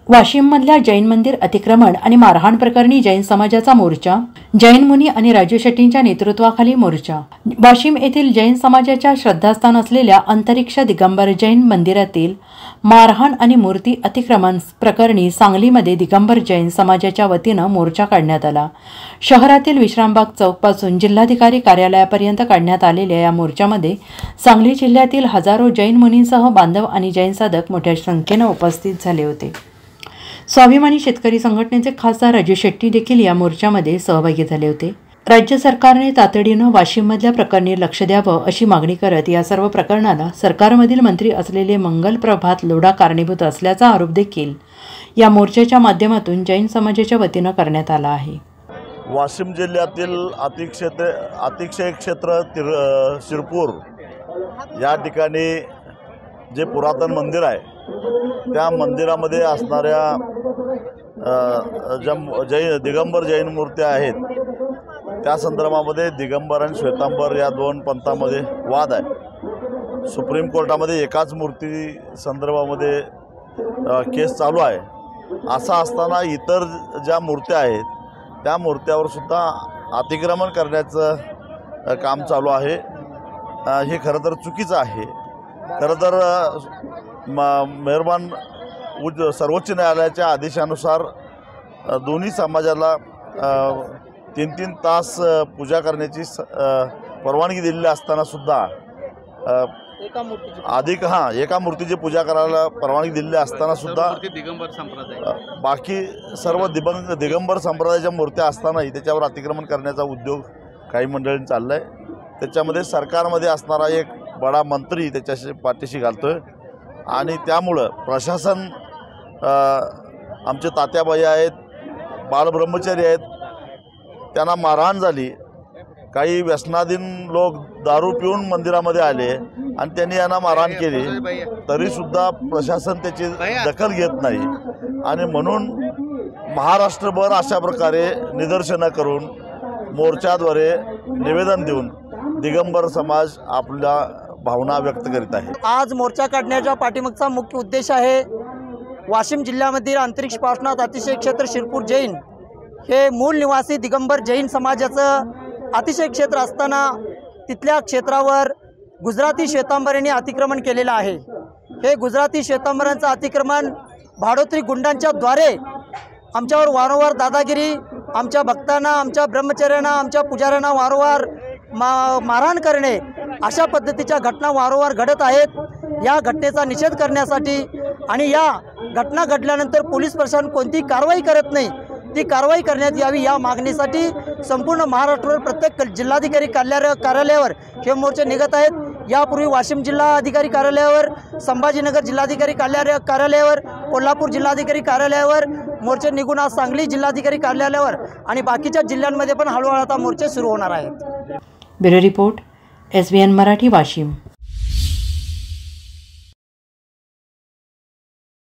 वाशिममधल्या जैन मंदिर अतिक्रमण आणि मारहाण प्रकरणी जैन समाजाचा मोर्चा, जैन मुनी आणि राजू शेट्टींच्या नेतृत्वाखाली मोर्चा। वाशिम येथील जैन समाजाच्या श्रद्धास्थान असलेल्या अंतरिक्ष दिगंबर जैन मंदिरातील मारहाण आणि मूर्ती अतिक्रमण प्रकरणी सांगलीमध्ये दिगंबर जैन समाजाच्या वतीनं मोर्चा काढण्यात आला। शहरातील विश्रामबाग चौकपासून जिल्हाधिकारी कार्यालयापर्यंत काढण्यात आलेल्या या मोर्चामध्ये सांगली जिल्ह्यातील हजारो जैन मुनींसह बांधव आणि जैन साधक मोठ्या संख्येने उपस्थित झाले होते। स्वाभिमानी शेतकरी संघटनेचे खासदार राजू शेट्टी देखील या मोर्चामध्ये सहभागी झाले होते। राज्य सरकारने तातडीनं वाशिममधल्या प्रकरणी लक्ष द्यावं अशी मागणी करत या सर्व प्रकरणाला सरकारमधील मंत्री असलेले मंगल प्रभात लोढा कारणीभूत असल्याचा आरोप देखील या मोर्चाच्या माध्यमातून जैन समाजाच्या वतीनं करण्यात आला आहे। वाशिम जिल्ह्यातील अतिशय क्षेत्र शिरपूर या ठिकाणी जे पुरातन मंदिर आहे त्या मंदिरामध्ये असणाऱ्या दिगंबर जैन मूर्त्या आहेत त्या संदर्भामध्ये दिगंबर आणि श्वेतांबर या दोन पंथामध्ये वाद आहे। सुप्रीम कोर्टामध्ये एकाच मूर्ती संदर्भामध्ये केस चालू आहे। असं असताना इतर ज्या मूर्त्या आहेत त्या मूर्त्यावर सुद्धा अतिक्रमण करण्याचं काम चालू आहे। हे खरं तर चुकीचं आहे। खरं तर मेहरबान सर्वोच्च न्यायालयाच्या आदेशानुसार दोन्ही समाजाला 3-3 तास पूजा करण्याची परवानगी दिलेली असताना सुद्धा एका मूर्तीची पूजा करायला परवानगी दिलेली असताना सुद्धा बाकी सर्व दिगंबर संप्रदायाच्या मूर्त्या असतानाही त्याच्यावर अतिक्रमण करण्याचा उद्योग काही मंडळींनी चालला आहे। त्याच्यामध्ये सरकारमध्ये असणारा एक बडा मंत्री त्याच्याशी पाठीशी घालतोय आणि त्यामुळं प्रशासन आमचे तात्याबाई आहेत, बालब्रह्मचारी आहेत, त्यांना मारहाण झाली। काही व्यसनाधीन लोक दारू पिऊन मंदिरामध्ये आले आणि त्यांनी यांना मारहाण केली, तरीसुद्धा प्रशासन त्याची दखल घेत नाही आणि म्हणून महाराष्ट्रभर अशा प्रकारे निदर्शनं करून मोर्चाद्वारे निवेदन देऊन दिगंबर समाज आपल्या भावना व्यक्त करीत आहे। आज मोर्चा काढण्याचा पाठीमागचा मुख्य उद्देश आहे वाशिम जिल्ह्यामधील अंतरिक्ष पासनात अतिशय क्षेत्र शिरपूर जैन हे मूळ निवासी दिगंबर जैन समाजाचं अतिशय क्षेत्र असताना तिथल्या क्षेत्रावर गुजराती श्वेतांबरांनी अतिक्रमण केलेलं आहे। हे गुजराती श्वेतांबरांचं अतिक्रमण भाडोत्री गुंडांच्या द्वारे आमच्यावर वारंवार दादागिरी, आमच्या भक्तांना, आमच्या ब्रह्मचर्यांना, आमच्या पुजाऱ्यांना वारंवार मारहाण करणे अशा पद्धतीच्या घटना वारंवार घडत आहेत। या घटनेचा निषेध करण्यासाठी आणि या घटना घडल्यानंतर पोलीस प्रशासन कोणतीही कारवाई करत नाही, ती कारवाई करण्यात यावी या मागणीसाठी संपूर्ण महाराष्ट्रावर प्रत्येक जिल्हाधिकारी कार्यालयावर हे मोर्चे निघत आहेत। यापूर्वी वाशिम जिल्हा अधिकारी कार्यालयावर, संभाजीनगर जिल्हाधिकारी कार्यालयावर, कोल्हापूर जिल्हाधिकारी कार्यालयावर मोर्चे निघून आज सांगली जिल्हाधिकारी कार्यालयावर आणि बाकीच्या जिल्ह्यांमध्ये पण हळूहळू आता मोर्चे सुरू होणार आहेत। Bureau report SBN Marathi Washim.